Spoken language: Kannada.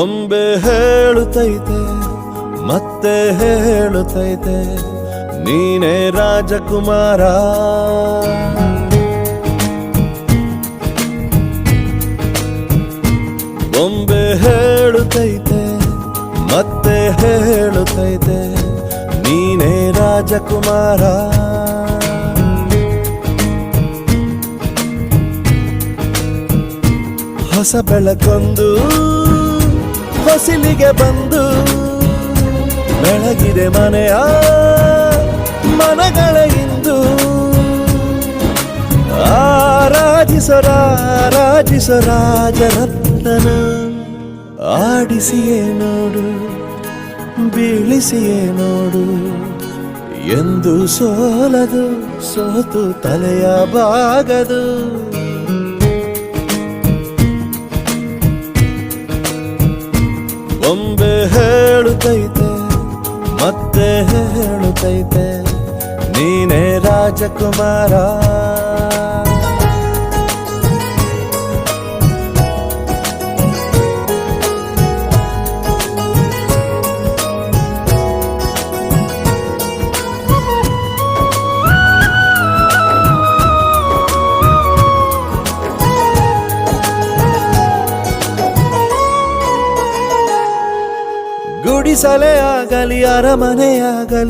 ಬೊಂಬೆ ಹೇಳುತ್ತೈತೆ ಮತ್ತೆ ಹೇಳುತ್ತೈತೆ ನೀನೇ ರಾಜಕುಮಾರ. ಬೊಂಬೆ ಹೇಳುತ್ತೈತೆ ಮತ್ತೆ ಹೇಳುತ್ತೈತೆ ನೀನೇ ರಾಜಕುಮಾರ. ಹೊಸ ಬೆಳಕೊಂದು ಹೊಸಿಲಿಗೆ ಬಂದು ಬೆಳಗಿದೆ ಮನೆಯ ಮನಗಳ ಇಂದು. ಆರಾಧಿಸೋ ರಾಜರತ್ನನ ಆಡಿಸಿಯೇ ನೋಡು ಬೀಳಿಸಿಯೇ ನೋಡು ಎಂದು ಸೋಲದು ಸೋತು ತಲೆಯ ಬಾಗದು. ಬೊಂಬೆ ಹೇಳುತ್ತೈತೆ ಮತ್ತೆ ಹೇಳುತ್ತೈತೆ ನೀನೇ ರಾಜಕುಮಾರ. ಗುಡಿಸಲೇ ಆಗಲಿ ಅರಮನೆಯಾಗಲಿ